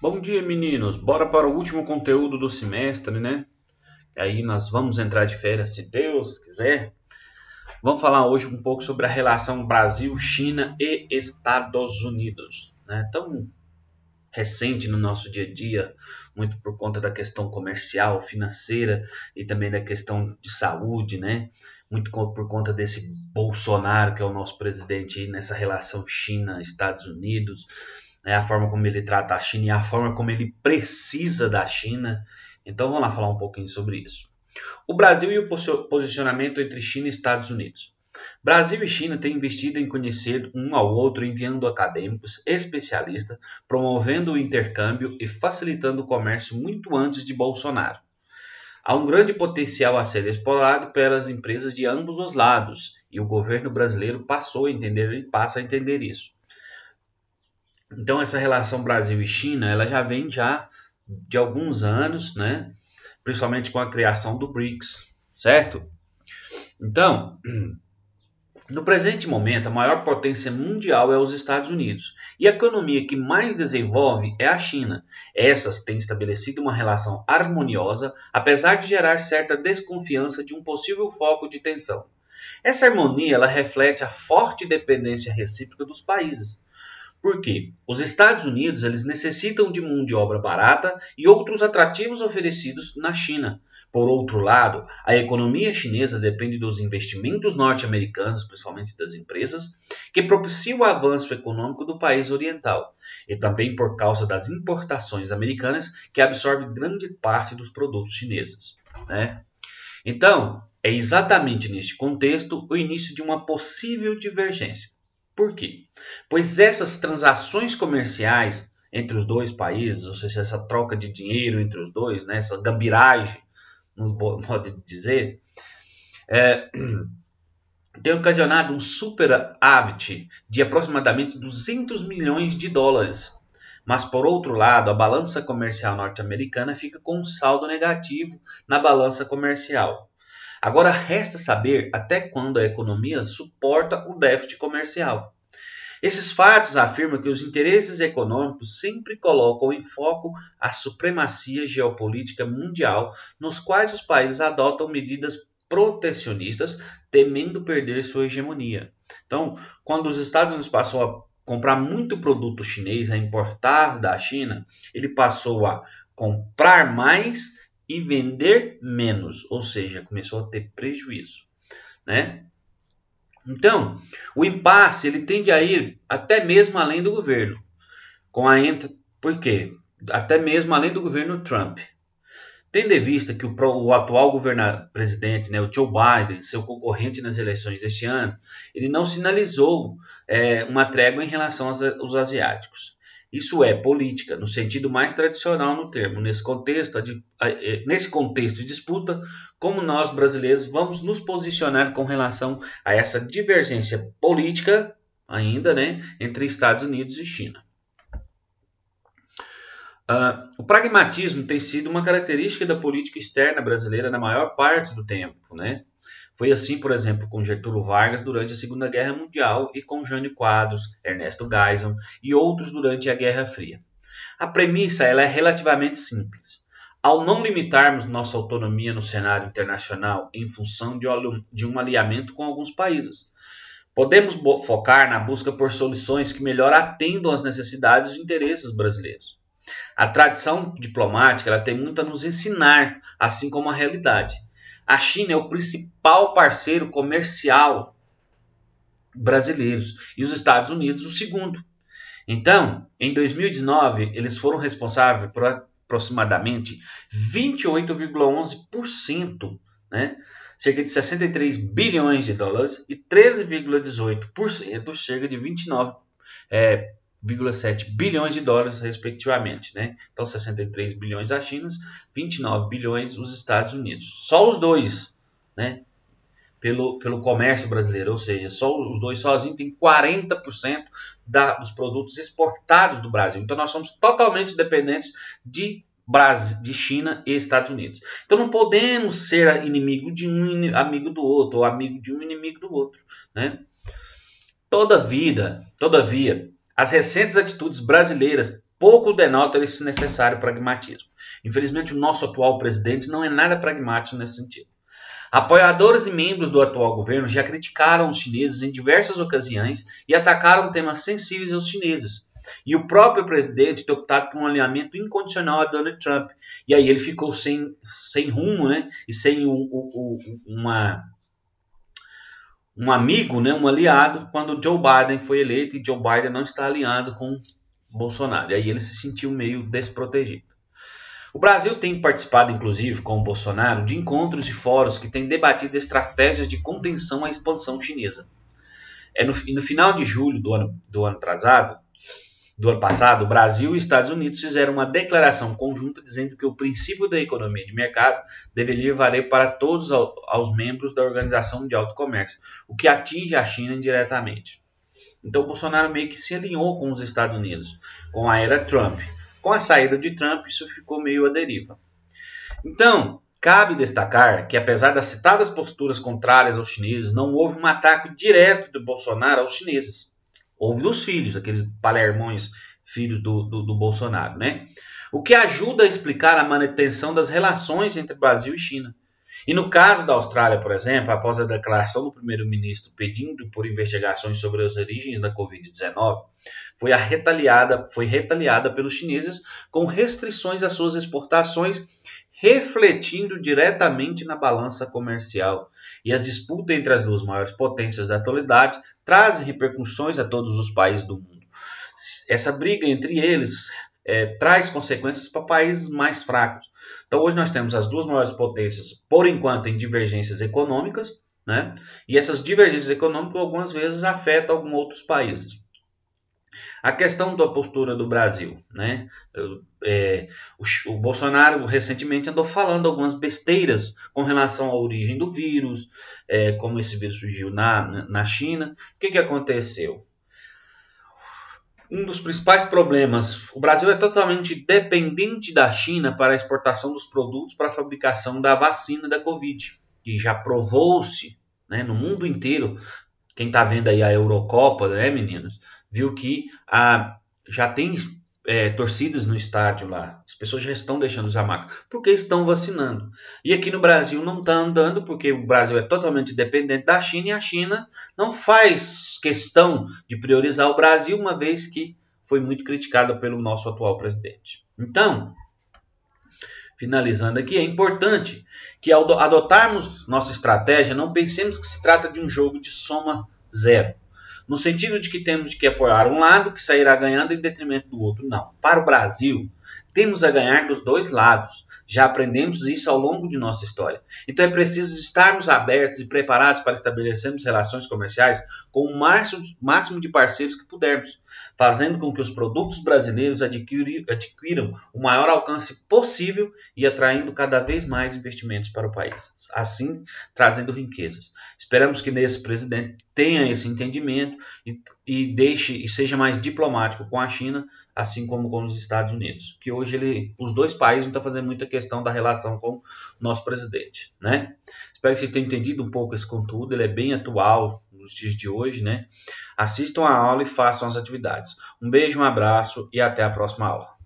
Bom dia, meninos. Bora para o último conteúdo do semestre, né? Aí nós vamos entrar de férias, se Deus quiser. Vamos falar hoje um pouco sobre a relação Brasil, China e Estados Unidos, né? Tão recente no nosso dia a dia, muito por conta da questão comercial, financeira e também da questão de saúde, né? Muito por conta desse Bolsonaro, que é o nosso presidente, aí nessa relação China-Estados Unidos, né? A forma como ele trata a China e a forma como ele precisa da China. Então vamos lá falar um pouquinho sobre isso. O Brasil e o posicionamento entre China e Estados Unidos. Brasil e China têm investido em conhecer um ao outro, enviando acadêmicos, especialistas, promovendo o intercâmbio e facilitando o comércio muito antes de Bolsonaro. Há um grande potencial a ser explorado pelas empresas de ambos os lados, e o governo brasileiro passou a entender e passa a entender isso. Então essa relação Brasil e China, ela já vem de alguns anos, né? Principalmente com a criação do BRICS, certo? Então, no presente momento, a maior potência mundial é os Estados Unidos, e a economia que mais desenvolve é a China. Essas têm estabelecido uma relação harmoniosa, apesar de gerar certa desconfiança de um possível foco de tensão. Essa harmonia ela reflete a forte dependência recíproca dos países. Por quê? Os Estados Unidos eles necessitam de mão de obra barata e outros atrativos oferecidos na China. Por outro lado, a economia chinesa depende dos investimentos norte-americanos, principalmente das empresas, que propiciam o avanço econômico do país oriental, e também por causa das importações americanas, que absorvem grande parte dos produtos chineses, né? Então, é exatamente neste contexto o início de uma possível divergência. Por quê? Pois essas transações comerciais entre os dois países, ou seja, essa troca de dinheiro entre os dois, né, essa gambiragem, no modo de dizer, é, tem ocasionado um superávit de aproximadamente 200 milhões de dólares. Mas, por outro lado, a balança comercial norte-americana fica com um saldo negativo na balança comercial. Agora resta saber até quando a economia suporta o déficit comercial. Esses fatos afirmam que os interesses econômicos sempre colocam em foco a supremacia geopolítica mundial, nos quais os países adotam medidas protecionistas, temendo perder sua hegemonia. Então, quando os Estados Unidos passou a comprar muito produto chinês, a importar da China, ele passou a comprar mais e vender menos, ou seja, começou a ter prejuízo, né? Então, o impasse ele tende a ir até mesmo além do governo, com a por quê? Até mesmo além do governo Trump. Tendo em vista que o atual presidente, né, o Joe Biden, seu concorrente nas eleições deste ano, ele não sinalizou uma trégua em relação aos asiáticos. Isso é política, no sentido mais tradicional no termo. Nesse contexto de disputa, como nós brasileiros vamos nos posicionar com relação a essa divergência política ainda, né, entre Estados Unidos e China. O pragmatismo tem sido uma característica da política externa brasileira na maior parte do tempo, né? Foi assim, por exemplo, com Getúlio Vargas durante a Segunda Guerra Mundial e com Jânio Quadros, Ernesto Geisel e outros durante a Guerra Fria. A premissa ela é relativamente simples. Ao não limitarmos nossa autonomia no cenário internacional em função de um alinhamento com alguns países, podemos focar na busca por soluções que melhor atendam às necessidades e interesses brasileiros. A tradição diplomática ela tem muito a nos ensinar, assim como a realidade. A China é o principal parceiro comercial brasileiro e os Estados Unidos o segundo. Então, em 2019, eles foram responsáveis por aproximadamente 28,11%, né? Cerca de 63 bilhões de dólares e 13,18%, cerca de 29,7 bilhões de dólares, respectivamente, né? Então, 63 bilhões a China, 29 bilhões os Estados Unidos. Só os dois, né? Pelo comércio brasileiro, ou seja, só os dois sozinhos têm 40% dos produtos exportados do Brasil. Então, nós somos totalmente dependentes de China e Estados Unidos. Então, não podemos ser inimigo de um amigo do outro, ou amigo de um inimigo do outro, né? Todavia, as recentes atitudes brasileiras pouco denota esse necessário pragmatismo. Infelizmente, o nosso atual presidente não é nada pragmático nesse sentido. Apoiadores e membros do atual governo já criticaram os chineses em diversas ocasiões e atacaram temas sensíveis aos chineses. E o próprio presidente tem optado por um alinhamento incondicional a Donald Trump. E aí ele ficou sem rumo, né? E sem um amigo, né? Um aliado, quando Joe Biden foi eleito e Joe Biden não está alinhado com Bolsonaro. E aí ele se sentiu meio desprotegido. O Brasil tem participado, inclusive, com o Bolsonaro, de encontros e fóruns que têm debatido estratégias de contenção à expansão chinesa. No final de julho do ano passado, o Brasil e os Estados Unidos fizeram uma declaração conjunta dizendo que o princípio da economia de mercado deveria valer para todos os membros da Organização Mundial do Comércio, o que atinge a China indiretamente. Então, o Bolsonaro meio que se alinhou com os Estados Unidos, com a era Trump. Com a saída de Trump, isso ficou meio à deriva. Então, cabe destacar que, apesar das citadas posturas contrárias aos chineses, não houve um ataque direto do Bolsonaro aos chineses. Houve dos filhos, aqueles palermões filhos do Bolsonaro, né? O que ajuda a explicar a manutenção das relações entre Brasil e China. E no caso da Austrália, por exemplo, após a declaração do primeiro-ministro pedindo por investigações sobre as origens da Covid-19, foi retaliada pelos chineses com restrições às suas exportações, refletindo diretamente na balança comercial. E as disputas entre as duas maiores potências da atualidade trazem repercussões a todos os países do mundo. Essa briga entre eles traz consequências para países mais fracos. Então hoje nós temos as duas maiores potências, por enquanto, em divergências econômicas, né? E essas divergências econômicas algumas vezes afetam alguns outros países. A questão da postura do Brasil, né? O Bolsonaro recentemente andou falando algumas besteiras com relação à origem do vírus, como esse vírus surgiu na China. O que aconteceu? Um dos principais problemas, o Brasil é totalmente dependente da China para a exportação dos produtos para a fabricação da vacina da Covid, que já provou-se, né, no mundo inteiro. Quem está vendo aí a Eurocopa, né, meninos, viu que já tem torcidas no estádio lá. As pessoas já estão deixando os hamacos, porque estão vacinando. E aqui no Brasil não está andando, porque o Brasil é totalmente dependente da China e a China não faz questão de priorizar o Brasil, uma vez que foi muito criticada pelo nosso atual presidente. Então, finalizando aqui, é importante que ao adotarmos nossa estratégia, não pensemos que se trata de um jogo de soma zero. No sentido de que temos que apoiar um lado que sairá ganhando em detrimento do outro. Não. Para o Brasil, temos a ganhar dos dois lados. Já aprendemos isso ao longo de nossa história. Então é preciso estarmos abertos e preparados para estabelecermos relações comerciais com o máximo de parceiros que pudermos, fazendo com que os produtos brasileiros adquiram o maior alcance possível e atraindo cada vez mais investimentos para o país, assim trazendo riquezas. Esperamos que nesse presidente tenha esse entendimento e seja mais diplomático com a China, assim como com os Estados Unidos, que hoje os dois países não estão fazendo muita questão da relação com o nosso presidente, né? Espero que vocês tenham entendido um pouco esse conteúdo, ele é bem atual nos dias de hoje, né? Assistam a aula e façam as atividades. Um beijo, um abraço e até a próxima aula.